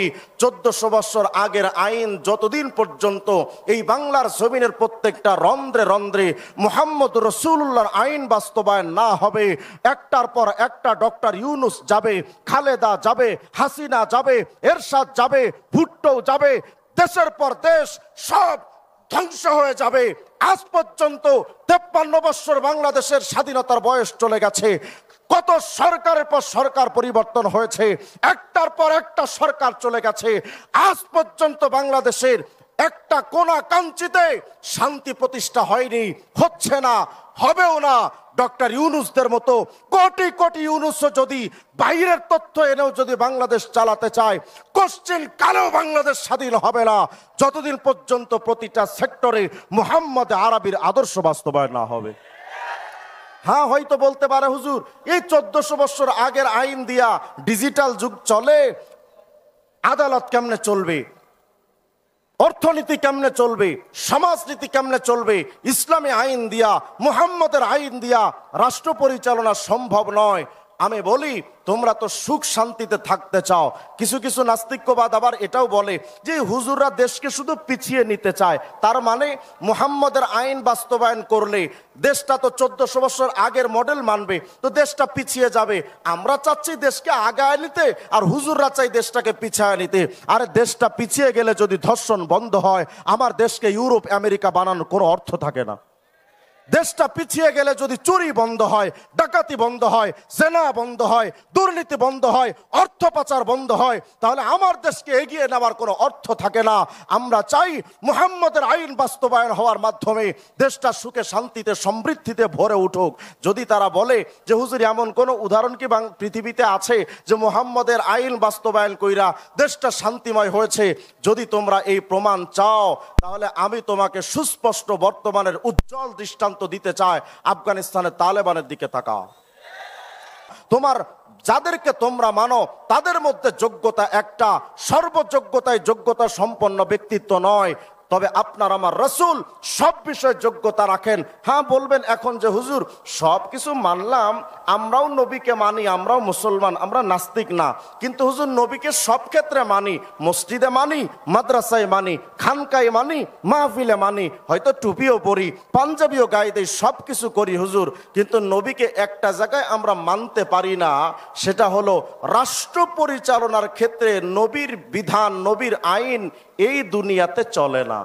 1400 বছর আগের আইন যতদিন পর্যন্ত এই বাংলার জমিনের প্রত্যেকটা রন্ধ্রে রন্ধ্রে মুহাম্মদ রাসূলুল্লাহর আইন বাস্তবায়ন না হবে, একটার পর একটা ডক্টর ইউনূস যাবে, খালেদা যাবে, হাসিনা যাবে, এরশাদ যাবে, ভুট্টো যাবে, দেশের পর দেশ সব ধ্বংস হয়ে যাবে। আজ পর্যন্ত 53 বছর বাংলাদেশের স্বাধীনতার বয়স চলে গেছে। কত সরকারের পর সরকার পরিবর্তন হয়েছে, একটার পর একটা সরকার চলে গেছে। আজ পর্যন্ত বাংলাদেশের একটা কোনা কাঞ্চিতে শান্তি প্রতিষ্ঠা হয়নি, হচ্ছে না, হবেও না। ডক্টর ইউনূসদের মতো কোটি কোটি ইউনূস যদি বাইরের তথ্য এনেও যদি বাংলাদেশ চালাতে চায়, কোশ্চেন কালেও বাংলাদেশ স্বাধীন হবে না যতদিন পর্যন্ত প্রতিটা সেক্টরে মুহাম্মদ আরবির আদর্শ বাস্তবায়ন না হবে। হ্যাঁ, হয়তো বলতে পারে হুজুর এই 1400 বছর আগের আইন দিয়া ডিজিটাল যুগ চলে, আদালত কেমনে চলবে, অর্থনীতি কেমনে চলবে, সমাজনীতি কেমনে চলবে? ইসলামী আইন দিয়া, মুহাম্মদের আইন দিয়া রাষ্ট্র পরিচালনা সম্ভব নয়। আমি বলি তোমরা তো সুখ শান্তিতে থাকতে চাও। কিছু কিছু নাস্তিক্যবাদ আবার এটাও বলে যে হুজুররা দেশকে শুধু পিছিয়ে নিতে চায়, তার মানে মুহাম্মদের আইন বাস্তবায়ন করলে দেশটা তো 1400 বছর আগের মডেল মানবে, তো দেশটা পিছিয়ে যাবে। আমরা চাচ্ছি দেশকে আগায় নিতে, আর হুজুররা চাই দেশটাকে পিছিয়ে নিতে। আরে দেশটা পিছিয়ে গেলে যদি ধর্ষণ বন্ধ হয়, আমার দেশকে ইউরোপ আমেরিকা বানানোর কোনো অর্থ থাকে না। দেশটা পিছিয়ে গেলে যদি চুরি বন্ধ হয়, ডাকাতি বন্ধ হয়, জেনা বন্ধ হয়, দুর্নীতি বন্ধ হয়, অর্থ পাচার বন্ধ হয়, তাহলে আমার দেশকে এগিয়ে নেওয়ার কোনো অর্থ থাকে না। আমরা চাই মুহাম্মদের আইন বাস্তবায়ন হওয়ার মাধ্যমে দেশটা সুখে শান্তিতে সমৃদ্ধিতে ভরে উঠুক। যদি তারা বলে যে হুজুর এমন কোনো উদাহরণ কি পৃথিবীতে আছে যে মুহাম্মদের আইন বাস্তবায়ন কইরা দেশটা শান্তিময় হয়েছে, যদি তোমরা এই প্রমাণ চাও তাহলে আমি তোমাকে সুস্পষ্ট বর্তমানের উজ্জ্বল দৃষ্টান্ত দিতে চায়। আফগানিস্তানের তালেবানের দিকে তাকাও। তোমার যাদেরকে তোমরা মানো তাদের মধ্যে যোগ্যতা একটা, সর্বযোগ্যতায় যোগ্যতা সম্পন্ন ব্যক্তিত্ব নয়, তবে আপনার আমার রাসূল সব বিষয়ে যোগ্যতা রাখেন। হ্যাঁ, বলবেন এখন যে হুজুর সব কিছু মানলাম, আমরাও নবীকে মানি, আমরাও মুসলমান, আমরা নাস্তিক না, কিন্তু হুজুর নবীকে সব ক্ষেত্রে মানি, মসজিদে মানি, মাদ্রাসায় মানি, খানকায় মানি, মাহফিলে মানি, হয়তো টুপিও পরি, পাঞ্জাবিও গায়ে দেই, সব কিছু করি হুজুর, কিন্তু নবীকে একটা জায়গায় আমরা মানতে পারি না, সেটা হলো রাষ্ট্র পরিচালনার ক্ষেত্রে নবীর বিধান, নবীর আইন এই দুনিয়াতে চলে না।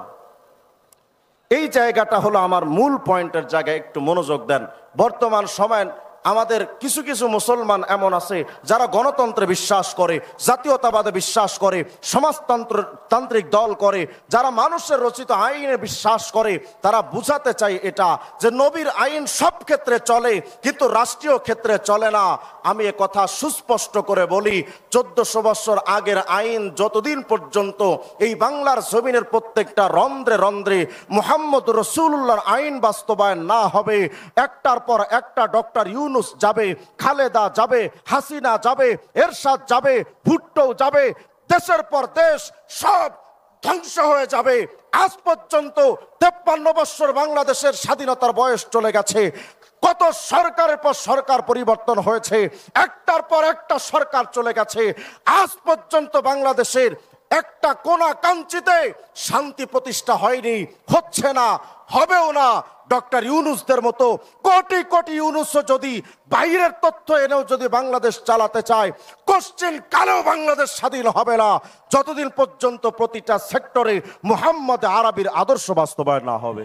এই জায়গাটা হলো আমার মূল পয়েন্টের জায়গায়, একটু মনোযোগ দেন। বর্তমান সময় আমাদের কিছু কিছু মুসলমান এমন আছে যারা গণতন্ত্রে বিশ্বাস করে, জাতীয়তাবাদে বিশ্বাস করে, সমাজতান্ত্রিক দল করে, যারা মানুষের রচিত আইনে বিশ্বাস করে। তারা বুঝাতে চাই এটা যে নবীর আইন সব ক্ষেত্রে চলে কিন্তু রাষ্ট্রীয় ক্ষেত্রে চলে না। আমি এ কথা সুস্পষ্ট করে বলি, 1400 বছর আগের আইন যতদিন পর্যন্ত এই বাংলার জমিনের প্রত্যেকটা রন্ধ্রে রন্ধ্রে মুহাম্মদ রাসূলুল্লাহর আইন বাস্তবায়ন না হবে, একটার পর একটা ডক্টর ইউনূস যাবে, খালেদা যাবে, হাসিনা যাবে, এরশাদ যাবে, ভুট্টো যাবে, দেশের পর দেশ সব ধ্বংস হয়ে যাবে। আজ পর্যন্ত 53 বছর বাংলাদেশের স্বাধীনতার বয়স চলে গেছে। কত সরকারের পর সরকার পরিবর্তন হয়েছে, একটার পর একটা সরকার চলে গেছে। আজ পর্যন্ত বাংলাদেশের একটা কোনা কাঞ্চিতে শান্তি প্রতিষ্ঠা হয়নি, হচ্ছে না, হবেও না। ডক্টর ইউনূসদের মতো কোটি কোটি ইউনূস যদি বাইরের তথ্য এনেও যদি বাংলাদেশ চালাতে চায়, কোশ্চেন কালেও বাংলাদেশ স্বাধীন হবে না যতদিন পর্যন্ত প্রতিটা সেক্টরে মুহাম্মদ আরবির আদর্শ বাস্তবায়ন না হবে।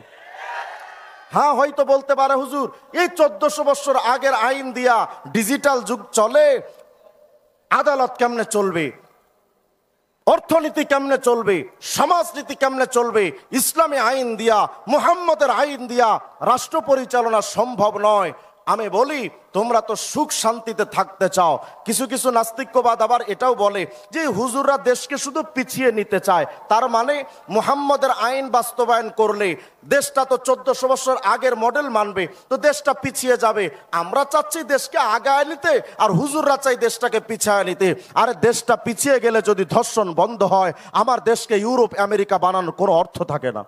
হ্যাঁ, হয়তো বলতে পারে হুজুর এই 1400 বছর আগের আইন দিয়া ডিজিটাল যুগ চলে, আদালত কেমনে চলবে, অর্থনীতি কেমনে চলবে, সমাজনীতি কেমনে চলবে? ইসলামী আইন দিয়া, মুহাম্মদের আইন দিয়া রাষ্ট্র পরিচালনা সম্ভব নয়। আমি বলি তোমরা তো সুখ শান্তিতে থাকতে চাও। কিছু কিছু নাস্তিক্যবাদ আবার এটাও বলে যে হুজুররা দেশকে শুধু পিছিয়ে নিতে চায়, তার মানে মুহাম্মদের আইন বাস্তবায়ন করলে দেশটা তো 1400 বছর আগের মডেল মানবে, তো দেশটা পিছিয়ে যাবে। আমরা চাচ্ছি দেশকে আগায় নিতে, আর হুজুররা চাই দেশটাকে পিছিয়ে নিতে। আরে দেশটা পিছিয়ে গেলে যদি ধর্ষণ বন্ধ হয়, আমার দেশকে ইউরোপ আমেরিকা বানানোর কোনো অর্থ থাকে না।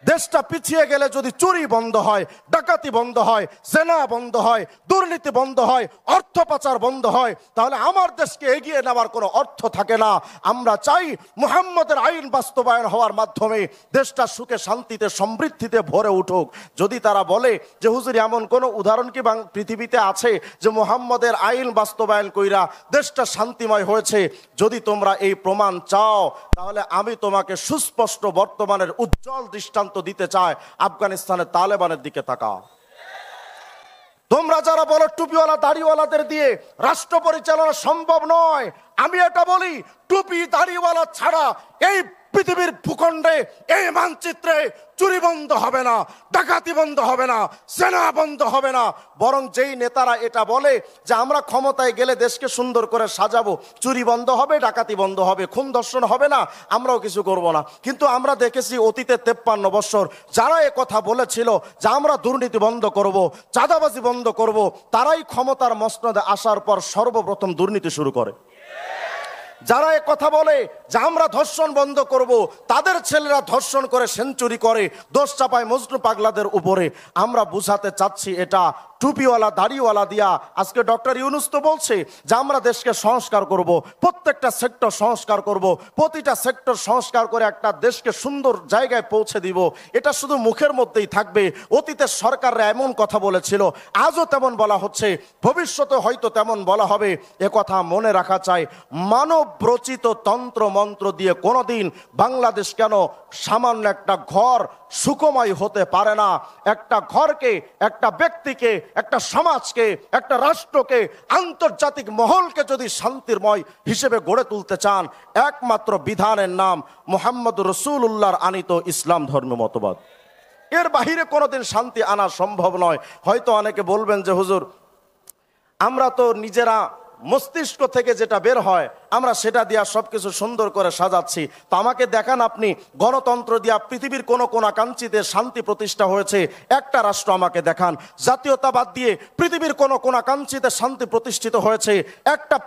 দেশটা পিছিয়ে গেলে যদি চুরি বন্ধ হয়, ডাকাতি বন্ধ হয়, জেনা বন্ধ হয়, দুর্নীতি বন্ধ হয়, অর্থ পাচার বন্ধ হয়, তাহলে আমার দেশকে এগিয়ে নেওয়ার কোনো অর্থ থাকে না। আমরা চাই মুহাম্মদের আইন বাস্তবায়ন হওয়ার মাধ্যমে দেশটা সুখে শান্তিতে সমৃদ্ধিতে ভরে উঠুক। যদি তারা বলে যে হুজুর এমন কোনো উদাহরণ কি পৃথিবীতে আছে যে মুহাম্মদের আইন বাস্তবায়ন কইরা দেশটা শান্তিময় হয়েছে, যদি তোমরা এই প্রমাণ চাও তাহলে আমি তোমাকে সুস্পষ্ট বর্তমানের উজ্জ্বল দৃষ্টান্ত দিতে চায়। আফগানিস্তানের তালেবানের দিকে তাকাও। তোমরা যারা বলো টুপিওয়ালা দাড়িওয়ালাদের দিয়ে রাষ্ট্র পরিচালনা সম্ভব নয়, আমি এটা বলি টুপি দাড়িওয়ালা ছাড়া এই পৃথিবীর ভূখণ্ডে এই মানচিত্রে চুরি বন্ধ হবে না, ডাকাতি বন্ধ হবে না, সেনা বন্ধ হবে না। বরং যেই নেতারা এটা বলে যে আমরা ক্ষমতায় গেলে দেশকে সুন্দর করে সাজাবো, চুরি বন্ধ হবে, ডাকাতি বন্ধ হবে, খুন ধর্ষণ হবে না, আমরাও কিছু করব না। কিন্তু আমরা দেখেছি অতীতে 53 বছর যারা এ কথা বলেছিল যে আমরা দুর্নীতি বন্ধ করব, চাঁদাবাজি বন্ধ করব, তারাই ক্ষমতার মসনদে আসার পর সর্বপ্রথম দুর্নীতি শুরু করে। যারা এ কথা বলে যে আমরা ধর্ষণ বন্ধ করব, তাদের ছেলেরা ধর্ষণ করে সেঞ্চুরি করে, দোষ চাপায় মজনু পাগলাদের উপরে। আমরা বুঝাতে চাচ্ছি এটা টুপিওয়ালা দাড়িওয়ালা দিয়া আজকে ডক্টর ইউনূস তো বলছে যে আমরা দেশকে সংস্কার করব, প্রত্যেকটা সেক্টর সংস্কার করব, প্রতিটা সেক্টর সংস্কার করে একটা দেশকে সুন্দর জায়গায় পৌঁছে দিব। এটা শুধু মুখের মধ্যেই থাকবে। অতীতের সরকাররা এমন কথা বলেছিল, আজও তেমন বলা হচ্ছে, ভবিষ্যতে হয়তো তেমন বলা হবে। এ কথা মনে রাখা চাই। মানব রচিত তন্ত্র মন্ত্র দিয়ে কোনোদিন বাংলাদেশ কেন সামান্য একটা ঘর সুখময় হতে পারে না। একটা ঘরকে, একটা ব্যক্তিকে, একটা সমাজকে, একটা রাষ্ট্রকে, আন্তর্জাতিক মহলকে যদি শান্তিময় হিসেবে গড়ে তুলতে চান, একমাত্র বিধানের নাম মুহাম্মদ রাসূলুল্লাহর আনিত ইসলাম ধর্ম মতবাদ। এর বাহিরে কোনোদিন শান্তি আনা সম্ভব নয়। হয়তো অনেকে বলবেন যে হুজুর আমরা তো নিজেরা মস্তিষ্ক থেকে যেটা বের হয় আমরা সেটা দিয়া সবকিছু সুন্দর করে সাজাচ্ছি। তো আমাকে দেখান আপনি গণতন্ত্র দিয়া পৃথিবীর কোন কোনাকাঙ্ক্ষিতে শান্তি প্রতিষ্ঠা হয়েছে একটা রাষ্ট্র আমাকে দেখান। জাতীয়তাবাদ দিয়ে পৃথিবীর কোন কোনাকাঙ্ক্ষিতে শান্তি প্রতিষ্ঠিত হয়েছে একটা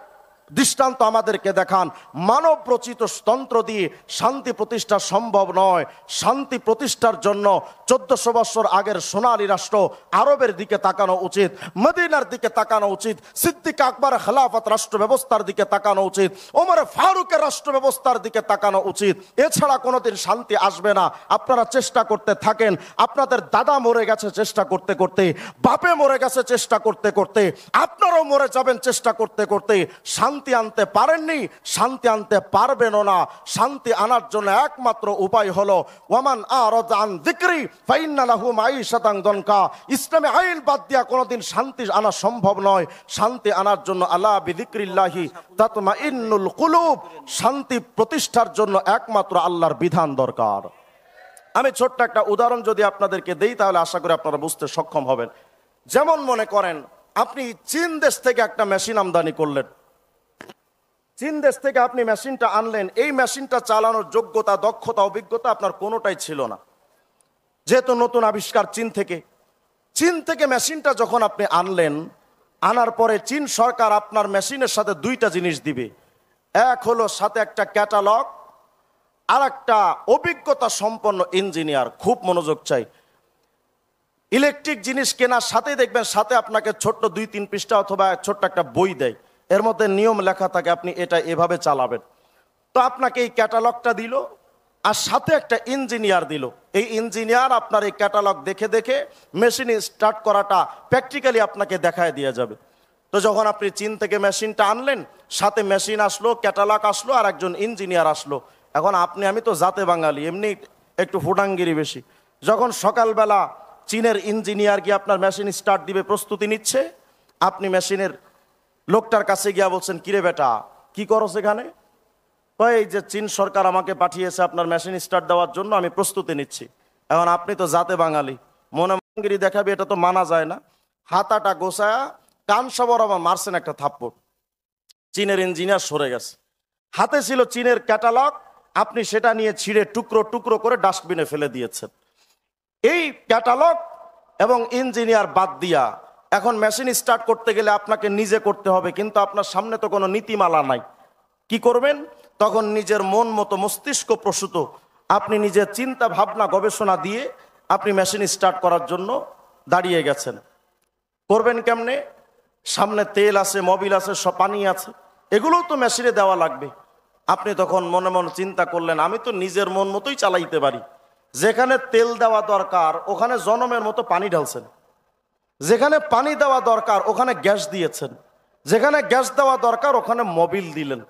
দৃষ্টান্ত আমাদেরকে দেখান। মানব রচিত তন্ত্র দিয়ে শান্তি প্রতিষ্ঠা সম্ভব নয়। শান্তি প্রতিষ্ঠার জন্য 1400 বছর আগের সোনালী রাষ্ট্র আরবের দিকে তাকানো উচিত, মদিনার দিকে তাকানো উচিত, সিদ্দিক আকবর খেলাফত রাষ্ট্র ব্যবস্থার দিকে তাকানো উচিত, ওমর ফারুকের রাষ্ট্র ব্যবস্থার দিকে তাকানো উচিত। এছাড়া কোনোদিন শান্তি আসবে না। আপনারা চেষ্টা করতে থাকেন। আপনাদের দাদা মরে গেছে চেষ্টা করতে করতে, বাপে মরে গেছে চেষ্টা করতে করতে, আপনারাও মরে যাবেন চেষ্টা করতে করতে। শান্তি আনতে পারেননি, শান্তি আনতে পারবেনও না। শান্তি আনার জন্য একমাত্র উপায় হলো ওয়ামান আরাদা আন যিকরি ফাইন্না লাহু মাঈশাতান দনকা। ইসলামে আইন বাদ দিয়া কোনোদিন শান্তি আনা সম্ভব নয়। শান্তি আনার জন্য আলা বিযিকরিল্লাহি তাতমাইন্নুল কুলুব। শান্তি প্রতিষ্ঠার জন্য একমাত্র আল্লাহর বিধান দরকার। আমি ছোট্ট একটা উদাহরণ যদি আপনাদেরকে দেই তাহলে আশা করি আপনারা বুঝতে সক্ষম হবেন। যেমন মনে করেন আপনি চীন দেশ থেকে একটা মেশিন আমদানি করলেন, চীন দেশ থেকে আপনি মেশিনটা আনলেন, এই মেশিনটা চালানোর যোগ্যতা, দক্ষতা, অভিজ্ঞতা আপনার কোনোটাই ছিল না। যেহেতু নতুন আবিষ্কার চীন থেকে মেশিনটা যখন আপনি আনলেন, আনার পরে চীন সরকার আপনার মেশিনের সাথে দুইটা জিনিস দিবে। এক হলো সাথে একটা ক্যাটালগ, আর একটা অভিজ্ঞতা সম্পন্ন ইঞ্জিনিয়ার। খুব মনোযোগ চাই। ইলেকট্রিক জিনিস কেনার সাথে দেখবেন সাথে আপনাকে ছোট্ট 2-3 পৃষ্ঠা অথবা ছোট্ট একটা বই দেয়, এর মধ্যে নিয়ম লেখা থাকে আপনি এটা এভাবে চালাবেন। তো আপনাকে এই ক্যাটালগটা দিল আর সাথে একটা ইঞ্জিনিয়ার দিল। এই ইঞ্জিনিয়ার আপনার এই ক্যাটালগ দেখে দেখে মেশিন স্টার্ট করাটা প্র্যাকটিক্যালি আপনাকে দেখায় দিয়ে যাবে। তো যখন আপনি চীন থেকে মেশিনটা আনলেন, সাথে মেশিন আসলো, ক্যাটালগ আসলো, আর একজন ইঞ্জিনিয়ার আসলো। এখন আমি তো জাতে বাঙালি, এমনি একটু ফুটাঙ্গিরি বেশি। যখন সকালবেলা চীনের ইঞ্জিনিয়ার গিয়ে আপনার মেশিন স্টার্ট দিবে প্রস্তুতি নিচ্ছে, আপনি মেশিনের লোকটার কাছে গিয়া বলছেন, কিরে বেটা কি করো সেখানে? এই যে চীন সরকার আমাকে পাঠিয়েছে আপনার মেশিন স্টার্ট দেওয়ার জন্য, আমি প্রস্তুতি নিচ্ছি। এখন আপনি তো জাতে বাঙালি, মনে মঙ্গিরি দেখাবি, এটা তো মানা যায় না। হাতাটা গোছায়া কান সবর আমার মারছেন একটা থাপ্পড়। চীনের ইঞ্জিনিয়ার সরে গেছে। হাতে ছিল চীনের ক্যাটালগ, আপনি সেটা নিয়ে ছিঁড়ে টুকরো টুকরো করে ডাস্টবিনে ফেলে দিয়েছেন। এই ক্যাটালগ এবং ইঞ্জিনিয়ার বাদ দিয়া এখন মেশিন স্টার্ট করতে গেলে আপনাকে নিজে করতে হবে, কিন্তু আপনার সামনে তো কোনো নীতিমালা নাই। কি করবেন? তখন নিজের মন মতো মস্তিষ্ক প্রসূত আপনি নিজের চিন্তা ভাবনা গবেষণা দিয়ে আপনি মেশিন স্টার্ট করার জন্য দাঁড়িয়ে গেছেন। করবেন কেমনে? সামনে তেল আছে, মোবিল আছে, সব পানি আছে, এগুলোও তো মেশিনে দেওয়া লাগবে। আপনি তখন মনে মনে চিন্তা করলেন, আমি তো নিজের মন মতোই চালাইতে পারি। যেখানে তেল দেওয়া দরকার ওখানে জনমের মতো পানি ঢালছেন, যেখানে পানি দেওয়া দরকার ওখানে গ্যাস দিয়েছেন, যেখানে গ্যাস দেওয়া দরকার ওখানে মোবিল দিলেন।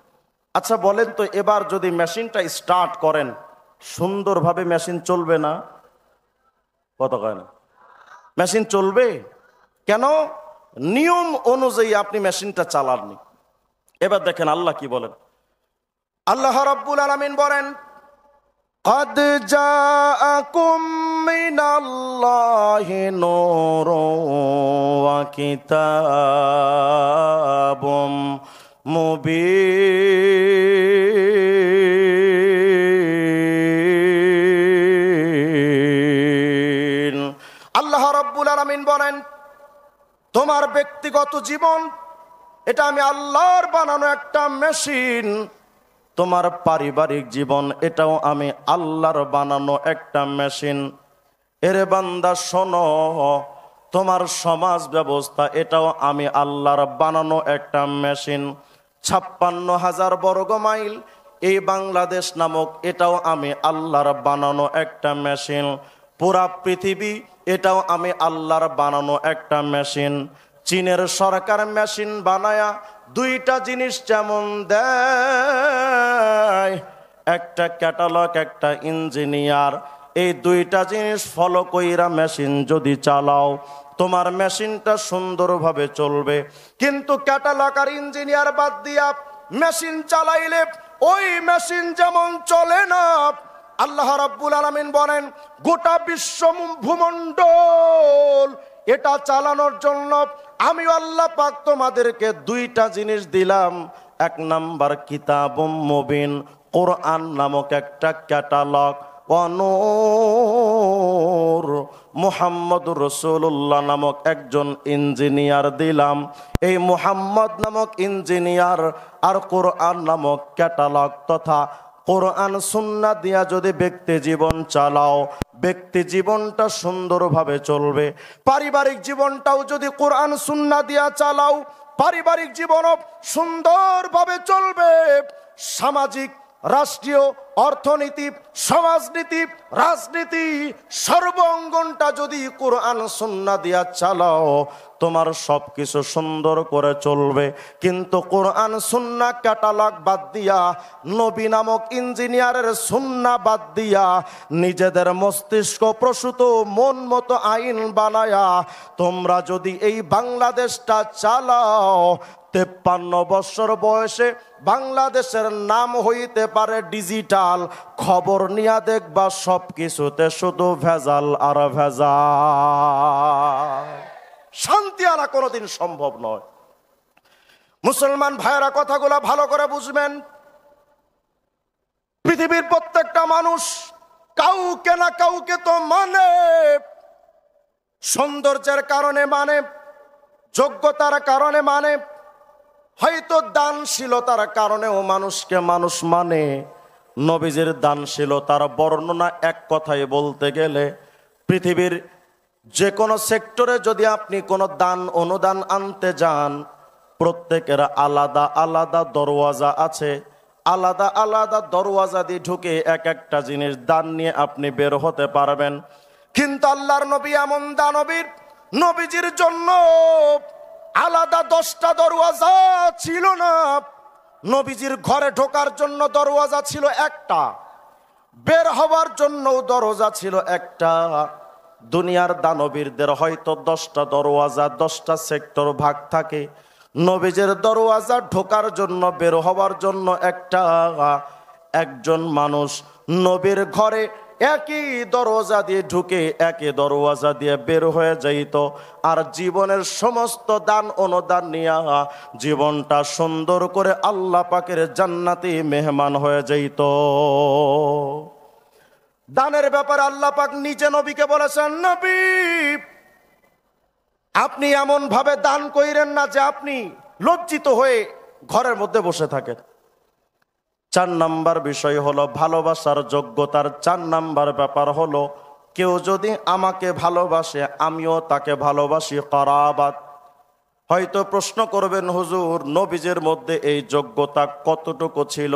আচ্ছা বলেন তো, এবার যদি মেশিনটা স্টার্ট করেন সুন্দরভাবে মেশিন চলবে না? কত কয় না? মেশিন চলবে কেন? নিয়ম অনুযায়ী আপনি মেশিনটা চালাননি। এবার দেখেন আল্লাহ কি বলেন। আল্লাহ রাব্বুল আলামিন বলেন, قد جاءكم من الله نور وكتاب মুবিন। আল্লাহ রাব্বুল আলামিন বলেন, তোমার ব্যক্তিগত জীবন এটা আমি আল্লাহর বানানো একটা মেশিন। তোমার পারিবারিক জীবন এটাও আমি আল্লাহর বানানো একটা মেশিন। এরে বান্দা শোনো, তোমার সমাজ ব্যবস্থা এটাও আমি আল্লাহর বানানো একটা মেশিন। 56,000 বর্গ মাইল এই বাংলাদেশ নামক এটাও আমি আল্লাহর বানানো একটা মেশিন। পুরা পৃথিবী এটাও আমি আল্লাহর বানানো একটা মেশিন। চীনের সরকার মেশিন বানায়া দুইটা জিনিস যেমন দেয়, একটা ক্যাটালগ, একটা ইঞ্জিনিয়ার। এই দুইটা জিনিস ফলো কইরা মেশিন যদি চালাও তোমার মেশিনটা সুন্দরভাবে চলবে। কিন্তু ক্যাটালগ আর ইঞ্জিনিয়ার বাদ দিয়া মেশিন চালাইলে ওই মেশিন যেমন চলে না। আল্লাহ রাব্বুল আলামিন বলেন, গোটা বিশ্ব ভূমণ্ডল এটা চালানোর জন্য আমি আল্লাহ পাক তোমাদেরকে দুইটা জিনিস দিলাম। এক নাম্বার কিতাবুম মুবিন, কোরআন নামক একটা ক্যাটালগ, নূর মুহাম্মদুর রাসূলুল্লাহ নামক একজন ইঞ্জিনিয়ার দিলাম। এই মুহাম্মদ নামক ইঞ্জিনিয়ার আর কোরআন নামক ক্যাটালগ তথা কোরআন সুন্নাহ দিয়া যদি ব্যক্তি জীবন চালাও, ব্যক্তি জীবনটা সুন্দরভাবে চলবে। পারিবারিক জীবনটাও যদি কোরআন সুন্নাহ দিয়া চালাও, পারিবারিক জীবনও সুন্দরভাবে চলবে। সামাজিক, রাষ্ট্রীয়, অর্থনীতি, সমাজনীতি, রাজনীতি সর্ব অঙ্গনটা যদি কোরআন সুন্নাহ দিয়া চালাও তোমার সবকিছু সুন্দর করে চলবে। কিন্তু কোরআন সুন্নাহ ক্যাটালগ বাদ দিয়া, নবী নামক ইঞ্জিনিয়ারের সুন্নাহ বাদ দিয়া, নিজেদের মস্তিষ্ক প্রসূত মন মতো আইন বানায়া তোমরা যদি এই বাংলাদেশটা চালাও, 53 বছর বয়সে বাংলাদেশের নাম হইতে পারে ডিজিটাল। খবর নিয়া দেখবা সব কিছুতে শুধু ভেজাল আর ভেজাল। শান্তি আনা কোনোদিন সম্ভব নয়। মুসলমান ভাইয়েরা কথাগুলো ভালো করে বুঝবেন। পৃথিবীর প্রত্যেকটা মানুষ কাউকে না কাউকে তো মানে, সৌন্দর্যের কারণে মানে, যোগ্যতার কারণে মানে, হয়তো দানশীলতার কারণেও মানুষকে মানুষ মানে। নবীজির দানশীলতার বর্ণনা এক কথায় বলতে গেলে পৃথিবীর যে কোনো সেক্টরে যদি আপনি কোনো দান অনুদান আনতে যান, প্রত্যেকের আলাদা আলাদা দরওয়াজা আছে। আলাদা আলাদা দরওয়াজা দিয়ে ঢুকে এক একটা জিনিস দান নিয়ে আপনি বের হতে পারবেন। কিন্তু আল্লাহর নবী এমন দানবীর, নবীজির জন্য আলাদা 10টা দরওয়াজা ছিল না। নবীজির ঘরে ঢোকার জন্য দরওয়াজা ছিল একটা, বের হওয়ার জন্য দরজা ছিল একটা। দুনিয়ার দানবীরদের হয়তো 10টা দরওয়াজা, 10টা সেক্টর ভাগ থাকে। নবীজির দরওয়াজা ঢোকার জন্য, বের হওয়ার জন্য একটা। একজন মানুষ নবীর ঘরে একই দরওয়াজা দিয়ে ঢুকে একই দরওয়াজা দিয়ে বের হয়ে যাইত, আর জীবনের সমস্ত দান অনুদান নিয়ে জীবনটা সুন্দর করে আল্লাহ পাকের জান্নাতি মেহমান হয়ে যাইত। দানের ব্যাপারে আল্লাহ পাক নিজে নবীকে বলেছেন, নবী আপনি এমন ভাবে দান কইরেন না যে আপনি লজ্জিত হয়ে ঘরের মধ্যে বসে থাকেন। চার নাম্বার বিষয় হলো ভালোবাসার যোগ্যতার 4 নাম্বার ব্যাপার হলো কেউ যদি আমাকে ভালোবাসে আমিও তাকে ভালোবাসি, কারাবাত। হয়তো প্রশ্ন করবেন, হুজুর নবীজের মধ্যে এই যোগ্যতা কতটুকু ছিল?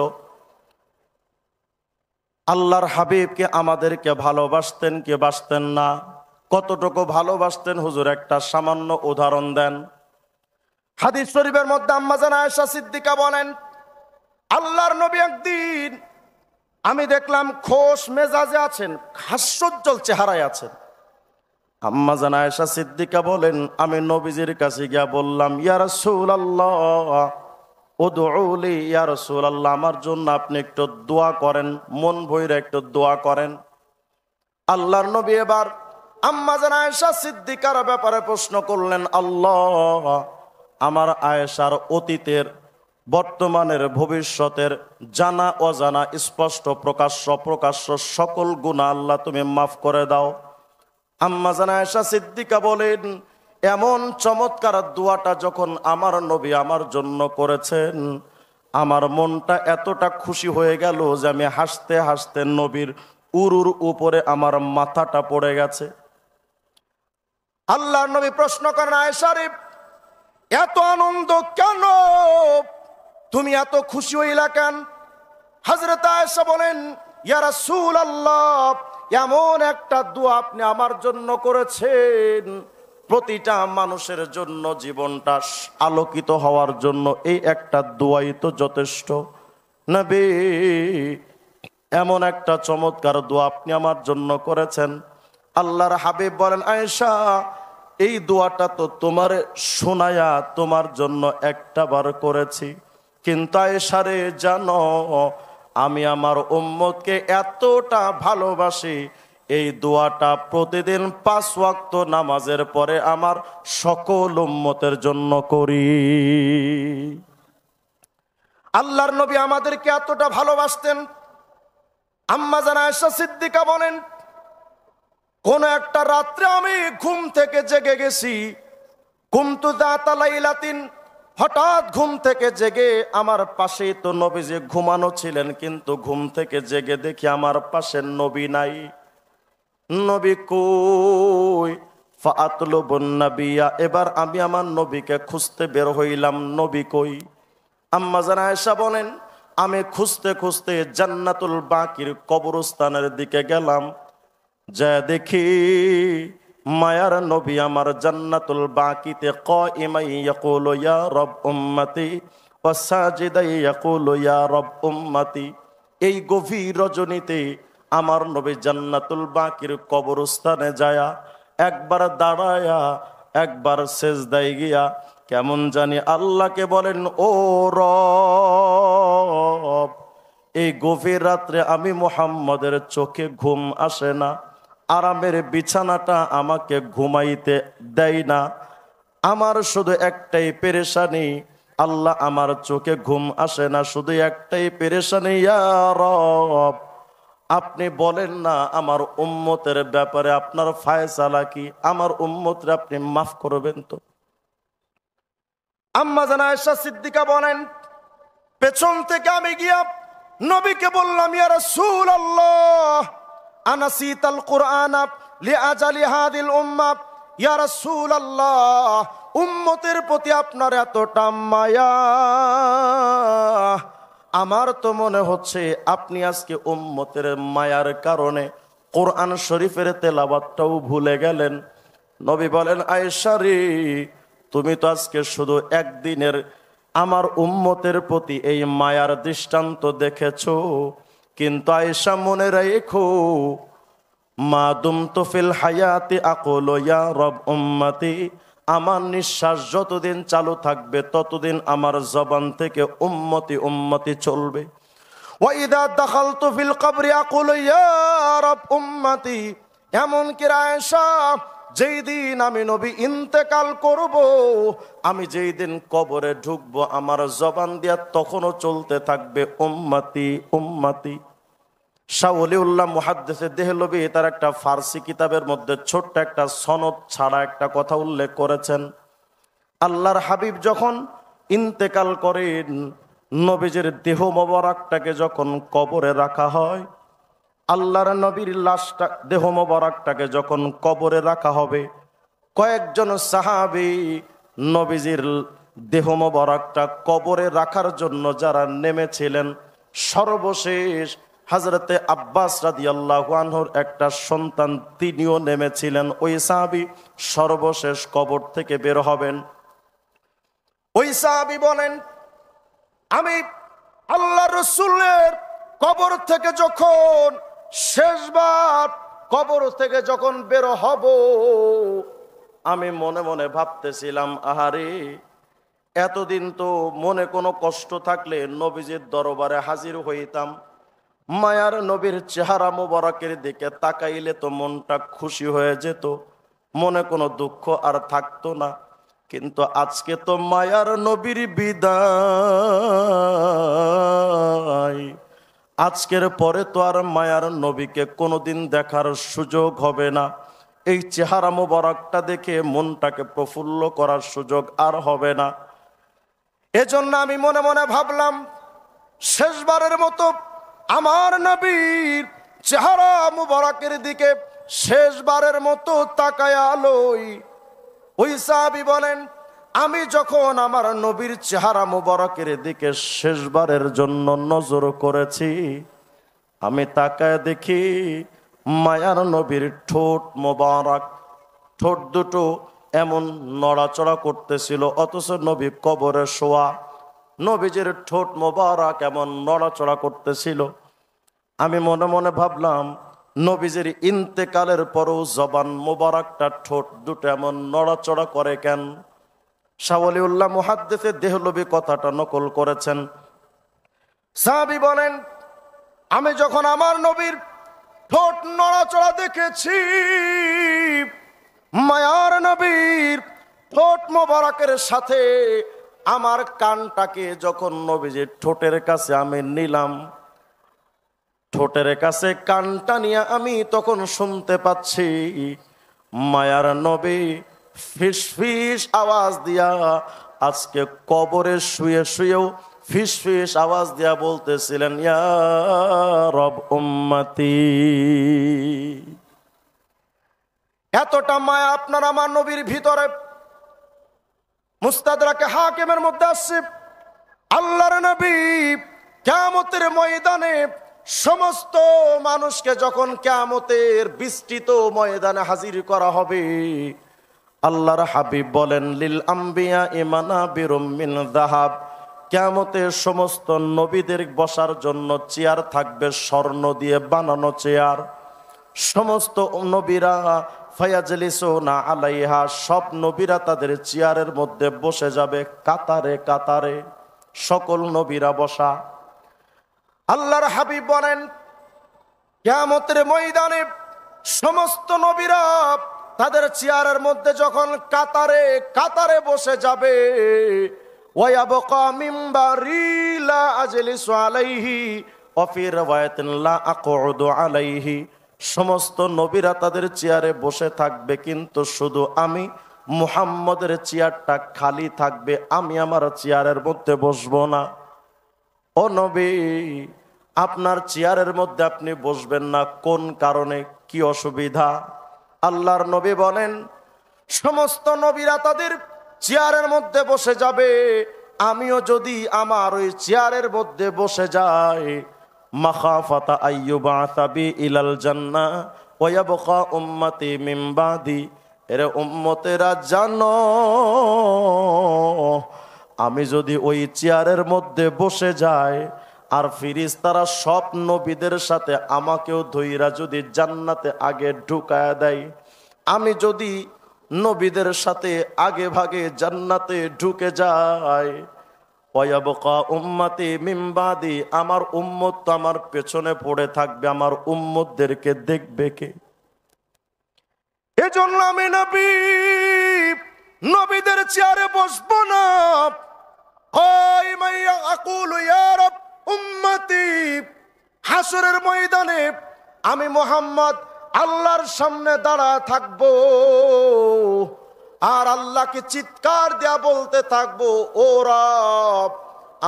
আল্লাহর হাবিবকে আমাদেরকে ভালোবাসতেন কি বাসতেন না? কতটুকু ভালোবাসতেন হুজুর একটা সামান্য উদাহরণ দেন। হাদিস শরীফের মধ্যে আম্মা জান আয়েশা সিদ্দিকা বলেন, আল্লাহর নবী একদিন আমি দেখলাম খোশ মেজাজে আছেন, হাস্যোজ্জ্বল চেহারায় আছেন। আম্মা জান আয়েশা সিদ্দিকা বলেন, আমি নবীজির কাছে গিয়া বললাম, ইয়া রাসূলুল্লাহ উদউলি, ইয়া রাসূলুল্লাহ আমার জন্য আপনি একটু দোয়া করেন, মন ভইরা একটু দোয়া করেন। আল্লাহর নবী এবার আম্মা জান আয়েশা সিদ্দিকার ব্যাপারে প্রশ্ন করলেন, আল্লাহ আমার আয়েশার অতীতের, বর্তমানের, ভবিষ্যতের জানা অজানা, স্পষ্ট প্রকাশ্য প্রকাশ্য সকল গুনাহ আল্লাহ তুমি মাফ করে দাও। আম্মা জান আয়েশা সিদ্দিকা বলেন, এমন চমৎকার দোয়াটা যখন আমার নবী আমার জন্য করেছেন, আমার মনটা এতটা খুশি হয়ে গেল যে আমি হাসতে হাসতে নবীর উরুর উপরে আমার মাথাটা পড়ে গেছে। আল্লাহর নবী প্রশ্ন করেন, আয়েশা রে এত আনন্দ কেন, তুমি এত খুশি হইলা কেন? হযরত আয়েশা বলেন, ইয়া রাসূলুল্লাহ এমন একটা দোয়া আপনি আমার জন্য করেছেন, প্রতিটা মানুষের জন্য জীবনটা আলোকিত হওয়ার জন্য এই একটা দোয়াই তো যথেষ্ট। নবী এমন একটা চমৎকার দোয়া আপনি আমার জন্য করেছেন। আল্লাহর হাবিব বলেন, আয়েশা এই দোয়াটা তো তোমার শোনায়া তোমার জন্য একটা বার করেছি, কিন্তু আয়েশা রে জানো আমি আমার উম্মতকে এতটা ভালোবাসি, এই দোয়াটা প্রতিদিন 5 ওয়াক্ত নামাজের পরে আমার সকল উম্মতের জন্য করি। আল্লাহর নবী আমাদেরকে এতটা ভালোবাসতেন। আম্মা জান আয়েশা সিদ্দিকা বলেন, কোন একটা রাত্রে আমি ঘুম থেকে জেগে গেছি, কুমতু যাতা লাইলাতিন, হঠাৎ ঘুম থেকে জেগে আমার পাশেই তো নবীজি ঘুমানো ছিলেন, কিন্তু ঘুম থেকে জেগে দেখি আমার পাশে নবী নাই। নবী কই? ফাআতলুবুন নাবিয়া, এবার আমি আমার নবীকে খুঁজতে বের হইলাম, নবী কই? আম্মা জান আয়েশা বলেন, আমি খুঁজতে খুঁজতে জান্নাতুল বাকির কবরস্থানের দিকে গেলাম, যা দেখি মায়ার নবী আমার জান্নাতুল বাকিতে কাইমান ইয়াকুলু ইয়া রব উম্মতি ওয়া সাজিদান ইয়াকুলু ইয়া রব উম্মতি। এই গভীর রজনীতে আমার নবী জান্নাতুল বাকির কবরস্থানে যায়া একবার দাঁড়ায়া একবার সেজদায় গিয়া কেমন জানি আল্লাহকে বলেন, ও রব এই গভীর রাত্রে আমি মুহাম্মদের চোখে ঘুম আসে না, আরামের বিছানাটা আমাকে ঘুমাইতে দেয় না, আমার শুধু একটাই পেরেশানি, আল্লাহ আমার চোখে ঘুম আসে না, শুধু একটাই পেরেশানি, ইয়া রব আপনি বলেন না আমার উম্মতের ব্যাপারে আপনার ফায়সালা কি, আমার উম্মতরে আপনি মাফ করবেন তো? আম্মা জান আয়েশা সিদ্দিকা বলেন, পেছন থেকে আমি গিয়া নবীকে বললাম, ইয়া রাসূলুল্লাহ আনাসিতাল কুরআন লিআজালি হাদিল উম্মাহ, ইয়া রাসূলুল্লাহ উম্মতের প্রতি আপনার এতটা মায়া, আমার তো মনে হচ্ছে আপনি আজকে উম্মতের মায়ার কারণে কোরআন শরীফের তেলাওয়াতটাও ভুলে গেলেন। নবী বলেন, আয়েশা রে তুমি তো আজকে শুধু একদিনের আমার উম্মতের প্রতি এই মায়ার দৃষ্টান্ত দেখেছো, কিন্তু আয়েশা মনে রেখো, মা দুমতু ফিল হায়াতি আকুলু ইয়া রব উম্মতি, আমার নিঃশ্বাস যতদিন চালু থাকবে ততদিন আমার জবান থেকে উম্মতি উম্মতি চলবে। ওয়া ইযা দাখালতু ফিল কবরি আকুলু ইয়া রব উম্মতি, এমন কি আয়েশা যেই দিন আমি নবী ইন্তেকাল করব, আমি যেই দিন কবরে ঢুকবো আমার জবান দিয়া তখনও চলতে থাকবে উম্মতি উম্মতি। শাহ ওলিউল্লাহ মুহাদ্দিস দেহলভী তার একটা ফার্সি কিতাবের মধ্যে ছোট্ট একটা সনদ ছাড়া একটা কথা উল্লেখ করেছেন। আল্লাহর হাবিব যখন ইন্তেকাল করেন, নবীজির দেহ মোবারকটাকে যখন কবরে রাখা হয়, আল্লাহর নবীর লাশটা দেহ মোবারকটাকে যখন কবরে রাখা হবে, কয়েকজন সাহাবী নবীজির দেহ মোবারকটা কবরে রাখার জন্য যারা নেমেছিলেন, সর্বশেষ হযরতে আব্বাস রাদিয়াল্লাহু আনহুর একটা সন্তান তিনিও নেমেছিলেন। ওই সাহাবী সর্বশেষ কবর থেকে বের হবেন। ওই সাহাবী বলেন, আমি আল্লাহর রাসূলের কবর থেকে যখন শেষবার কবর থেকে যখন বের হব, আমি মনে মনে ভাবতেছিলাম, আহারে, এতদিন তো মনে কোনো কষ্ট থাকলে নবীজির দরবারে হাজির হইতাম, মায়ার নবীর চেহারা মোবারকের দিকে তাকাইলে তো মনটা খুশি হয়ে যেত, মনে কোনো দুঃখ আর থাকতো না। কিন্তু আজকে তো মায়ার নবীর বিদায়, আজকের পরে তো আর মায়ার নবীকে কোনোদিন দেখার সুযোগ হবে না। এই চেহারা মোবারকটা দেখে মনটাকে প্রফুল্ল করার সুযোগ আর হবে না। এজন্য আমি মনে মনে ভাবলাম, শেষবারের মতো আমার নবীর চেহারা মুবারকের দিকে শেষবারের মতো তাকায়া লই। ওই সাহাবী বলেন, আমি যখন আমার নবীর চেহারা মুবারকের দিকে শেষবারের জন্য নজর করেছি, আমি তাকায় দেখি মায়ার নবীর ঠোঁট মোবারক, ঠোঁট দুটো এমন নড়াচড়া করতেছিল, অথচ নবী কবরে শোয়া, নবীজির ঠোঁট মোবারক এমন নড়াচড়া করতেছিল। আমি মনে মনে ভাবলাম, নবীজির ইন্তেকালের পরও জবান মোবারকটা, ঠোঁট দুটো এমন নড়াচড়া করে কেন? শাহ ওয়ালিউল্লাহ মুহাদ্দিসে দেহলভী কথাটা নকল করেছেন। সাহাবী বলেন, আমি যখন আমার নবীর ঠোঁট নড়াচড়া দেখেছি, মায়ার নবীর ঠোঁট মোবারকের সাথে আমার কানটাকে যখন নবীজির ঠোঁটের কাছে আমি নিলাম, ঠোঁটের কাছে কানটা নিয়ে আমি তখন শুনতে পাচ্ছি মায়ার নবী ফিস ফিস আওয়াজ দিয়া, আজকে কবরে শুয়ে শুয়েও ফিস ফিস আওয়াজ দিয়া বলতেছিলেন, ইয়া রব উম্মতি। এতটা মায়া আপনার আমার নবীর ভিতরে। মুস্তাদরাকে হাকিমের মধ্যে আসছে, আল্লাহর নবী কিয়ামতের ময়দানে সমস্ত মানুষকে যখন কিয়ামতের বিস্তৃত ময়দানে হাজির করা হবে, আল্লাহর হাবিব বলেন, লিল আম্বিয়া মানাবিরুম মিন যাহাব, কিয়ামতের সমস্ত নবীদের বসার জন্য চেয়ার থাকবে, স্বর্ণ দিয়ে বানানো চেয়ার। সমস্ত নবীরা ফায়াজলিসুনা আলাইহা, সব নবীরা তাদের চেয়ারের মধ্যে বসে যাবে, কাতারে কাতারে সকল নবীরা বসা। আল্লাহর হাবিব বলেন, কিয়ামতের ময়দানে সমস্ত নবীরা তাদের চেয়ারের মধ্যে যখন কাতারে কাতারে বসে যাবে, ওয়ায়াবকা মিম্বারি লা আজলিসু আলাইহি ওয়া ফি রাওয়ায়াতিন লা আকুদু আলাইহি, সমস্ত নবীরা তাদের চেয়ারে বসে থাকবে, কিন্তু শুধু আমি মুহাম্মদের চেয়ারটা খালি থাকবে, আমি আমার চেয়ারের মধ্যে বসবো না। ও নবী, আপনার চেয়ারের মধ্যে আপনি বসবেন না, কোন কারণে, কি অসুবিধা? আল্লাহর নবী বলেন, সমস্ত নবীরা তাদের চেয়ারের মধ্যে বসে যাবে, আমিও যদি আমার ওই চেয়ারের মধ্যে বসে যাই, মাখাফাতা আইয়ুবাসা বি ইলাল জান্নাহ ওয়া ইয়াবকা উম্মতি মিন বাদি, এর উম্মতেরা জানো, আমি যদি ওই চেয়ারের মধ্যে বসে যাই আর ফেরেশতারা সব নবীদের সাথে আমাকেও ধইরা যদি জান্নাতে আগে ঢুকায়া দেয়, আমি যদি নবীদের সাথে আগে ভাগে জান্নাতে ঢুকে যাই, ওয়ায়াবকা উম্মতি মিন বাদি, আমার উম্মত তো আমার পেছনে পড়ে থাকবে, আমার উম্মতদেরকে দেখবে কে? এজন্য আমি নবীদের চেয়ারে বসবো না। হাসরের ময়দানে আমি মুহাম্মদ আল্লাহর সামনে দাঁড়া থাকবো আর আল্লাহকে চিৎকার দেয়া বলতে থাকবো, ও রব,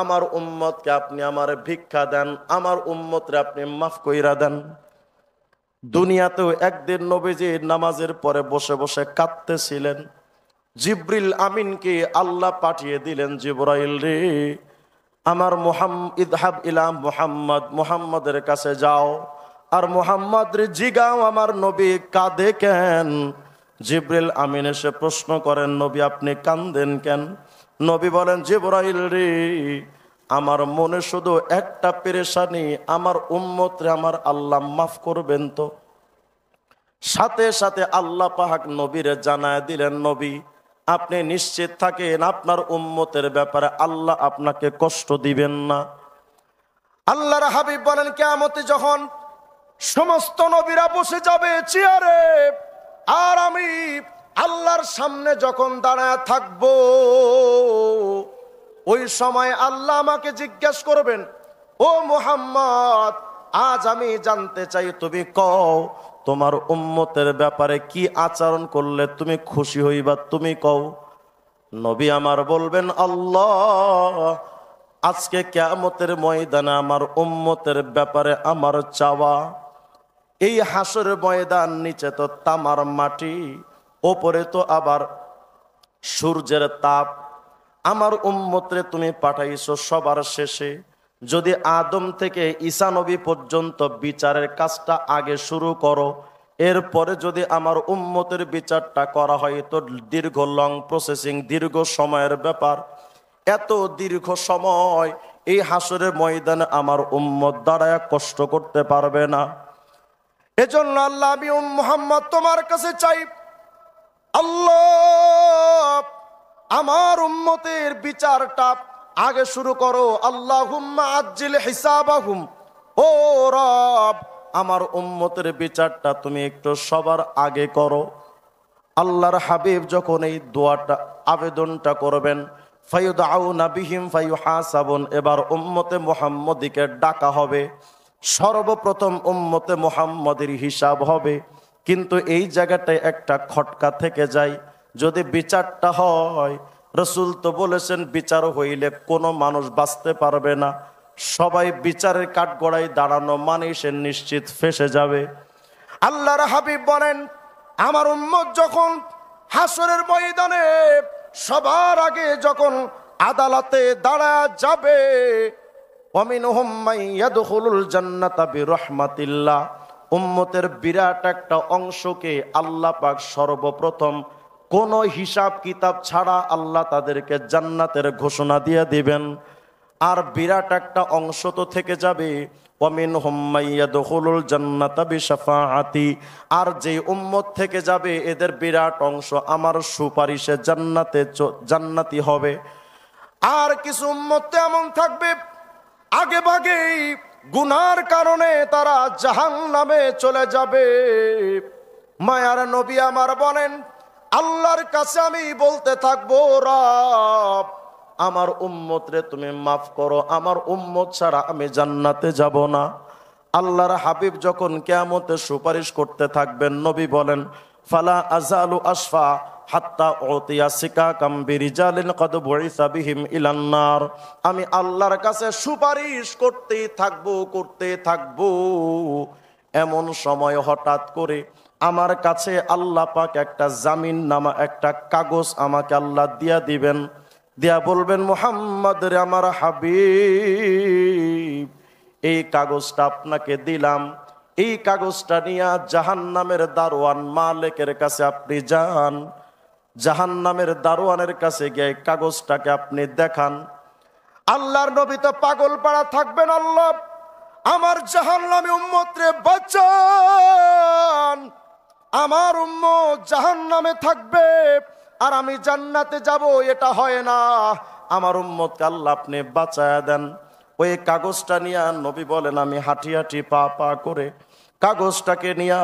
আমার উম্মতকে আপনি আমার ভিক্ষা দেন, আমার উম্মতরে আপনি মাফ কইরা দেন। দুনিয়াতেও একদিন নবীজি নামাজের পরে বসে বসে কাঁদতেছিলেন। জিব্রিল আমিনকে আল্লাহ পাঠিয়ে দিলেন, জিবরাইল রে, আমার ইদহাব ইলা মুহাম্মদ, মুহাম্মদের কাছে যাও, আর মুহাম্মদ রে জিগাও আমার নবী কাঁদে কেন। জিব্রিল আমিন এসে প্রশ্ন করেন, নবী আপনি কাঁদেন কেন? নবী বলেন, জিবরাইল রে, আমার মনে শুধু একটা পেরেশানি, আমার উম্মত রে আমার আল্লাহ মাফ করবেন তো? সাথে সাথে আল্লাহ পাক নবীরে জানায় দিলেন, নবী আপনি নিশ্চিত থাকেন আপনার উম্মতের ব্যাপারে আল্লাহ আপনাকে কষ্ট দিবেন না। আল্লাহর হাবিব বলেন, কিয়ামতে যখন সমস্ত নবীরা বসে যাবে চেয়ারে, আর আমি আল্লাহর সামনে যখন দাঁড়ায় থাকবো, ওই সময় আল্লাহ আমাকে জিজ্ঞেস করবেন, ও মুহাম্মদ, আজ আমি জানতে চাই, তুমি কও তোমার উম্মতের ব্যাপারে কি আচরণ করলে তুমি খুশি হইবা, তুমি কও। নবী আমার বলবেন, আল্লাহ আজকে কিয়ামতের ময়দানে আমার উম্মতের ব্যাপারে আমার চাওয়া, এই হাসরের ময়দান, নিচে তো তামার মাটি, ওপরে তো আবার সূর্যের তাপ, আমার উম্মতরে তুমি পাঠাইছো সবার শেষে, যদি আদম থেকে ঈসা নবী পর্যন্ত বিচারের কাজটা আগে শুরু করো, এরপরে যদি আমার উম্মতের বিচারটা করা হয় তো দীর্ঘ লং প্রসেসিং, দীর্ঘ সময়ের ব্যাপার। এত দীর্ঘ সময় এই হাসরের ময়দানে আমার উম্মত দাঁড়ায় কষ্ট করতে পারবে না। এজন্য আল্লাহ, আমি মুহাম্মদ তোমার কাছে চাই, আল্লাহ আমার উম্মতের বিচারটা আগে শুরু করো। আল্লাহুম্মা আজ্জিল হিসাবাহুম, ও রব আমার উম্মতের বিচারটা তুমি একটু সবার আগে করো। আল্লাহর হাবিব যখন এই দোয়াটা, আবেদনটা করবেন, ফায়ুদআউনা বিহিম ফায়ুহাসাবুন, এবার উম্মতে মুহাম্মদীকে ডাকা হবে, সর্বপ্রথম উম্মতে মুহাম্মদের হিসাব হবে। কিন্তু এই জায়গাটায় একটা খটকা থেকে যায়, যদি বিচারটা হয়, রসুল তো বলেছেন বিচার হইলে কোনো মানুষ বাঁচতে পারবে না, সবাই বিচারের কাঠগড়ায় দাঁড়ানো মানে সে নিশ্চিত ফেঁসে যাবে। আল্লাহর হাবিব বলেন, আমার উম্মত যখন হাসরের ময়দানে সবার আগে যখন আদালতে দাঁড়া যাবে, ওয়ামিনহুম মান ইয়াদখুলুল জান্নাতা বিরহমাতিল্লাহ, উম্মতের বিরাট একটা অংশকে আল্লাহ পাক সর্বপ্রথম কোনো হিসাব কিতাব ছাড়া আল্লাহ তাদেরকে জান্নাতের ঘোষণা দিয়ে দিবেন। আর বিরাট একটা অংশ তো থেকে যাবে, ওয়ামিনহুম মান ইয়াদখুলুল জান্নাতা বিশাফাআতি, আর যে উম্মত থেকে যাবে এদের বিরাট অংশ আমার সুপারিশে জান্নাতি হবে। আর কিছু উম্মত এমন থাকবে আগে ভাগেই গুনার কারণে তারা জাহান্নামে চলে যাবে। মায়ার নবী আমার বলেন, আল্লাহর কাছে আমি বলতে থাকবো, রব আমার উম্মত রে তুমি মাফ করো, আমার উম্মত ছাড়া আমি জান্নাতে যাব না। আল্লাহর হাবিব যখন কিয়ামতে সুপারিশ করতে থাকবেন, নবী বলেন, ফালা আযালু আশফা হাত্তা উতিয়া সিকাকাম বিরিজালিন কদ বুইসা বিহিম ইলান নার, আমি আল্লাহর কাছে সুপারিশ করতে থাকবো। এমন সময় হঠাৎ করে আমার কাছে আল্লাহ পাক একটা জামিন নামা একটা কাগজ আমাকে আল্লাহ দিয়া দিবেন, দিয়া বলবেন, মুহাম্মদ রে আমার হাবিব, এই কাগজটা আপনাকে দিলাম, এই কাগজটা নিয়ে জাহান্নামের দারোয়ান মালিকের কাছে আপনি যান, জাহান্নামের দারোয়ানের কাছে গিয়ে কাগজটাকে আপনি দেখান। আল্লাহর নবী তো পাগল পাড়া থাকবেন, আল্লাহ আমার জাহান্নামী উম্মত রে বাঁচান, আমার উম্মত জাহান্নামে থাকবে আর আমি জান্নাতে যাব, এটা হয় না, আমার উম্মতকে আল্লাহ আপনি বাঁচায়া দেন। ওই কাগজটা নিয়ে নবী বলেন, আমি হাঁটি হাঁটি পা পা করে কাগজটাকে নিয়ে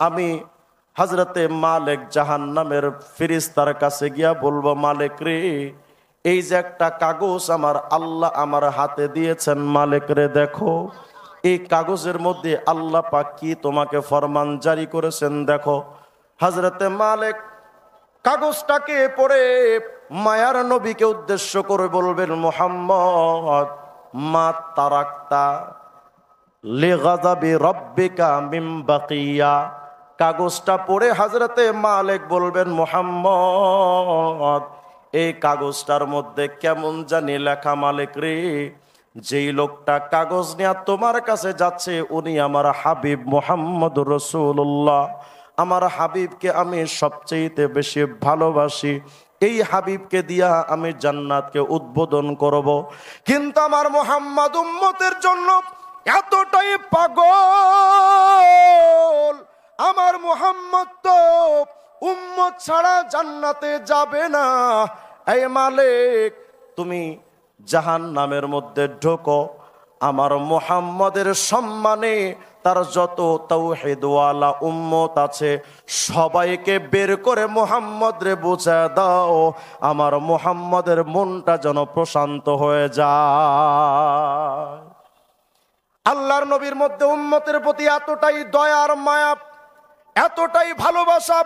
আমি হযরতে মালিক জাহান্নামের ফেরেশতার কাছে গিয়া বলবো, মালিক রে, এই যে একটা কাগজ আমার আল্লাহ আমার হাতে দিয়েছেন, মালিক রে দেখো এই কাগজের মধ্যে আল্লাহ পাক কি তোমাকে ফরমান জারি করেছেন দেখো। হযরতে মালিক কাগজটাকে পড়ে মায়ার নবীকে উদ্দেশ্য করে বলবেন, মুহাম্মদ মা তারাক্তা লিগাযাবি রাব্বিকা মিন বাকিয়া। কাগজটা পড়ে হযরতে মালিক বলবেন, মুহাম্মদ এই কাগজটার মধ্যে কেমন জানি লেখা মালিক রে, যেই লোকটা কাগজ নিয়ে তোমার কাছে যাচ্ছে উনি আমার হাবিব মুহাম্মদুর রাসূলুল্লাহ। আমার হাবিবকে আমি সবচেয়ে বেশি ভালোবাসি, এই হাবিবকে দিয়া আমি জান্নাতকে উদ্বোধন করব। কিন্তু আমার মুহাম্মদ উম্মতের জন্য এতটাই পাগল, আমার মুহাম্মদ তো উম্মত ছাড়া জান্নাতে যাবে না। এই মালিক তুমি জাহান্নামের মধ্যে ঢোকো, আমার মুহাম্মদের সম্মানে তার যত তাওহীদওয়ালা উম্মত আছে সবাইকে বের করে মুহাম্মদ রে বুঝা দাও, আমার মুহাম্মদের মনটা যেন প্রশান্ত হয়ে যায়। আল্লাহর নবীর মধ্যে উম্মতের প্রতি এতটাই দয়ার মায়া, এতটাই ভালোবাসা,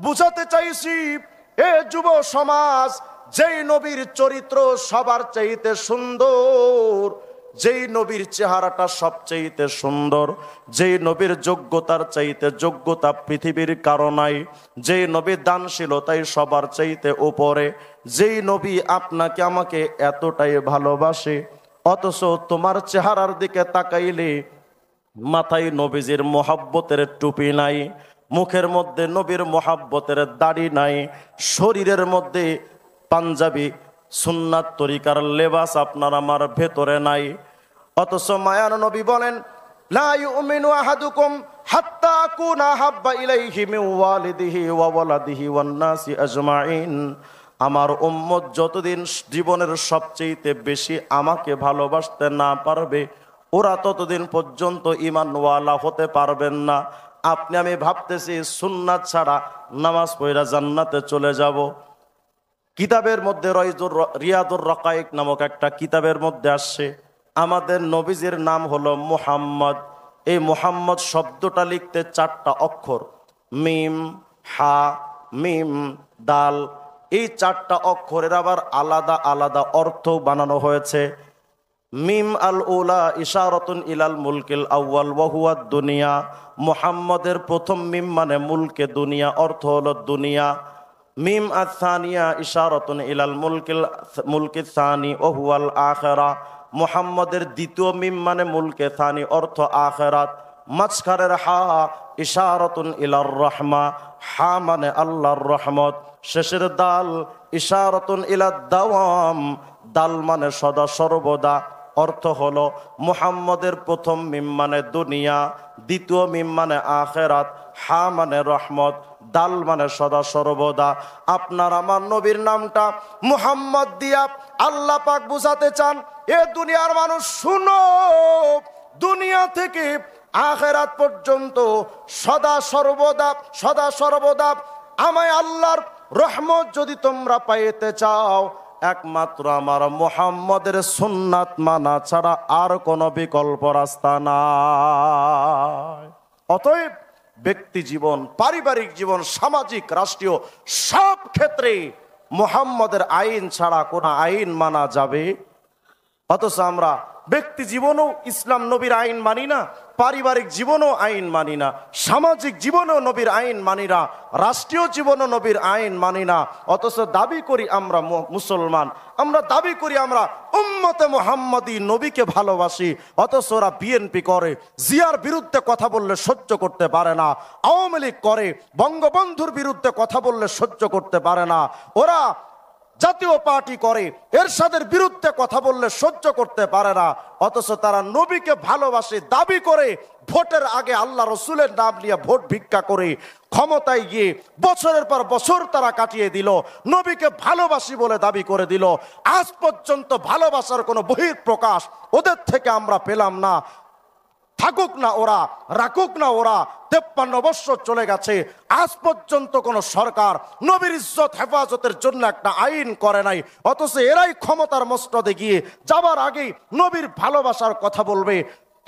বুঝাতে চাইছি এ যুব সমাজ, যেই নবীর চরিত্র সবার চাইতে সুন্দর, যেই নবীর চেহারাটা সবচাইতে সুন্দর, যেই নবীর যোগ্যতার চাইতে যোগ্যতা পৃথিবীর কারো নাই, যেই নবীর দানশীলতাই সবার চাইতে উপরে, যেই নবী আপনাকে আমাকে এতটাই ভালোবাসে, অথচ তোমার চেহারার দিকে তাকাইলে মাথায় নবীজির মোহাব্বতের টুপি নাই, মুখের মধ্যে নবীর মোহাব্বতের দাড়ি নাই, শরীরের মধ্যে পাঞ্জাবি সুন্নাত তরিকার লেবাস আপনার আমার ভেতরে নাই। অথচ মায়ার নবী বলেন, লা ইউমিনু আহাদুকুম হাত্তা আকুনা আহাব্বা ইলাইহি মিন ওয়ালিদিহি ওয়া ওয়ালাদিহি ওয়ান নাসি আজমাইন। আমার উম্মত যতদিন জীবনের সবচেয়ে বেশি আমাকে ভালোবাসতে না পারবে, ওরা ততদিন পর্যন্ত ঈমানওয়ালা হতে পারবেন না। আপনি আমি ভাবতেছি সুন্নাত ছাড়া নামাজ পড়া জান্নাতে চলে যাব। কিতাবের মধ্যে রিয়াদুর রাকাইক নামক একটা কিতাবের মধ্যে আসছে, আমাদের নবীজির নাম হলো মুহাম্মদ। এই মুহাম্মদ শব্দটা লিখতে 4টা অক্ষর, মিম, হা, মিম, দাল। এই 4টা অক্ষরের আবার আলাদা আলাদা অর্থ বানানো হয়েছে। মিম আল উলা ইশারাতুন ইলাল মুলকিল আউয়াল ওয়া হুয়া দুনিয়া। মুহাম্মদের প্রথম মিম মানে মুলকে দুনিয়া, অর্থ হলো দুনিয়া। মিম আস-সানিয়া ইশারাতুন ইলাল মুলকি সানি ওয়া হুয়াল আখিরা। মুহাম্মদের দ্বিতীয় মিম মানে মুলকে সানি, অর্থ আখিরাত। মাঝখানের হা ইশারাতুন ইলার রাহমা, হা মানে আল্লাহর রহমত। শেষের দাল ইশারাতুন ইলাদ দাওয়াম, দাল মানে সদা সর্বদা। অর্থ হলো মুহাম্মদের প্রথম মিম মানে দুনিয়া, দ্বিতীয় মিম মানে আখিরাত, হা মানে রহমত, দাল মানে সদা সর্বদা। আপনার আমার নবীর নামটা মুহাম্মদ দিয়া আল্লাহ পাক বুঝাতে চান, এ দুনিয়ার মানুষ শুনো, দুনিয়া থেকে আখিরাত পর্যন্ত সদা সর্বদা আমায় আল্লাহর রহমত যদি তোমরা পাইতে চাও, একমাত্র আমার মুহাম্মদের সুন্নাত মানা ছাড়া আর কোনো বিকল্প রাস্তা নাই। অতএব ব্যক্তি জীবন, পারিবারিক জীবন, সামাজিক, রাষ্ট্রীয় সব ক্ষেত্রে মুহাম্মদের আইন ছাড়া কোনো আইন মানা যাবে? অথচ আমরা ব্যক্তি জীবনেও ইসলাম নবীর আইন মানি না, পারিবারিক জীবনেও আইন মানি না, সামাজিক জীবনেও নবীর আইন মানি না, রাষ্ট্রীয় জীবনেও নবীর আইন মানি না। অথচ দাবি করি আমরা মুসলমান, আমরা দাবি করি আমরা উম্মতে মুহাম্মদী, নবীকে ভালোবাসি। অথচ ওরা বিএনপি করে, জিয়ার বিরুদ্ধে কথা বললে সহ্য করতে পারে না, আওয়ামী লীগ করে, বঙ্গবন্ধুর বিরুদ্ধে কথা বললে সহ্য করতে পারে না, ওরা জাতীয় পার্টি করে, এরশাদের বিরুদ্ধে কথা বললে সহ্য করতে পারে না। অথচ তারা নবীকে ভালোবাসে দাবি করে, ভোটের আগে আল্লাহ রসুলের নাম নিয়ে ভোট ভিক্ষা করে ক্ষমতায় গিয়ে বছরের পর বছর তারা কাটিয়ে দিল, নবীকে ভালোবাসি বলে দাবি করে দিল। আজ পর্যন্ত ভালোবাসার কোনো বহিঃপ্রকাশ ওদের থেকে আমরা পেলাম না। থাকুক না ওরা, রাখুক না ওরা, 53 বছর চলে গেছে, আজ পর্যন্ত কোন সরকার নবীর ইজ্জত হেফাজতের জন্য একটা আইন করে নাই। অথচ এরাই ক্ষমতার মসনদে গিয়ে যাবার আগেই নবীর ভালোবাসার কথা বলবে।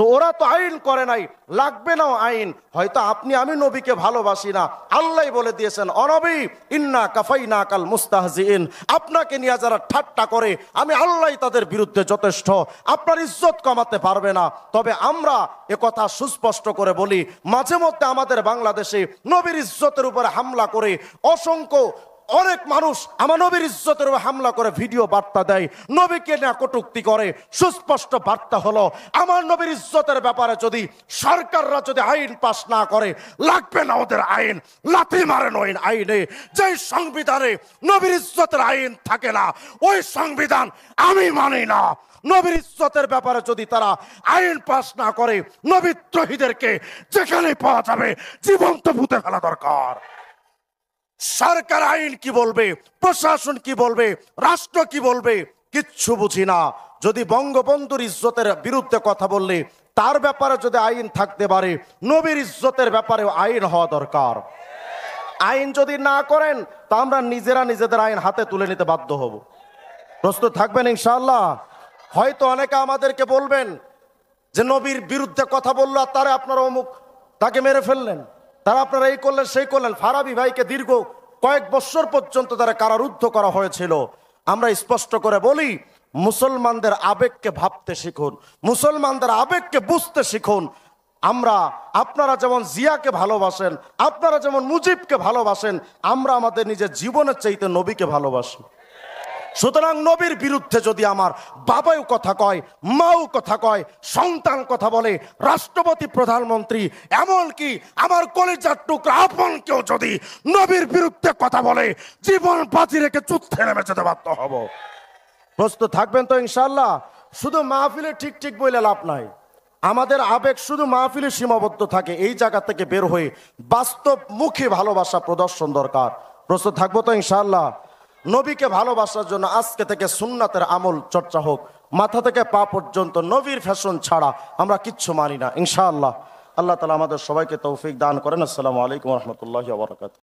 তো ওরা তো আইন করে নাই, লাগবে না আইন। হয়তো আপনি আমি নবীকে ভালোবাসি না, আল্লাহ বলে দিয়েছেন অনবী ইন্না কাফাইনা কাল মুস্তাহজিইন, আপনাকে নিয়ে যারা ঠাট্টা করে আমি আল্লাহ তাদের বিরুদ্ধে যথেষ্ট, আপনার ইজ্জত কমাতে পারবে না। তবে আমরা একথা সুস্পষ্ট করে বলি, মাঝে মধ্যে আমাদের বাংলাদেশে নবীর ইজ্জতের উপরে হামলা করে অনেক মানুষ আমার নবীর ইজ্জতের উপর হামলা করে ভিডিও বার্তা দেয়, নবীকে নিয়ে কটূক্তি করে। সুস্পষ্ট বার্তা হলো, আমার নবীর ইজ্জতের ব্যাপারে যদি সরকাররা যদি আইন পাস না করে, লাগবে না ওদের আইন, লাথি মারেন ওই আইনে। যে সংবিধানে নবীর ইজ্জতের আইন থাকে না, ওই সংবিধান আমি মানি না। নবীর ইজ্জতের ব্যাপারে যদি তারা আইন পাস না করে, নবীদ্রোহীদেরকে যেখানে পাওয়া যাবে জীবন্ত পুঁতে ফেলা দরকার। সরকার আইন কি বলবে, প্রশাসন কি বলবে, রাষ্ট্র কি বলবে, কিচ্ছু বুঝি না। যদি বঙ্গবন্ধুর ইজ্জতের বিরুদ্ধে কথা বললে তার ব্যাপারে যদি আইন থাকতে পারে, নবীর ইজ্জতের ব্যাপারে আইন হওয়া দরকার। আইন যদি না করেন তা আমরা নিজেরা নিজেদের আইন হাতে তুলে নিতে বাধ্য হব। প্রস্তুত থাকবেন ইনশাআল্লাহ? হয়তো অনেকে আমাদেরকে বলবেন যে নবীর বিরুদ্ধে কথা বললো আর তারা আপনারা অমুক, তাকে মেরে ফেললেন, তারা আপনারা এই করলেন সেই করলেন। ফারাবী ভাইকে দীর্ঘ কয়েক বছর পর্যন্ত তারা কারারুদ্ধ করা হয়েছিল। আমরা স্পষ্ট করে বলি, মুসলমানদের আবেগকে ভাবতে শিখুন, মুসলমানদের আবেগকে বুঝতে শিখুন। আপনারা যেমন জিয়াকে ভালোবাসেন, আপনারা যেমন মুজিবকে ভালোবাসেন, আমরা আমাদের নিজের জীবনের চাইতে নবীকে ভালোবাসি। সুতরাং নবীর বিরুদ্ধে যদি আমার বাবাও কথা কয়, মাও কথা কয়, সন্তান কথা বলে, রাষ্ট্রপতি প্রধানমন্ত্রী, এমনকি আমার কলিজার টুকরা আপন কেউ যদি নবীর বিরুদ্ধে কথা বলে, জীবন বাজি রেখে যুদ্ধে নেমে যেতে বাধ্য হব। প্রস্তুত থাকবেন তো ইনশাআল্লাহ? শুধু মাহফিলে ঠিক ঠিক বলে লাভ নাই। আমাদের আবেগ শুধু মাহফিলে সীমাবদ্ধ থাকে, এই জায়গা থেকে বের হয়ে বাস্তবমুখী ভালোবাসা প্রদর্শন দরকার। প্রস্তুত থাকবো তো ইনশাআল্লাহ? নবীকে ভালোবাসার জন্য আজকে থেকে সুন্নাতের আমল চর্চা হোক, মাথা থেকে পা পর্যন্ত নবীর ফ্যাশন ছাড়া আমরা কিচ্ছু মানি না ইনশাআল্লাহ। আল্লাহ তাআলা আমাদের সবাইকে তৌফিক দান করেন। আসসালামু আলাইকুম ওয়া রাহমাতুল্লাহি ওয়া বারাকাতুহু।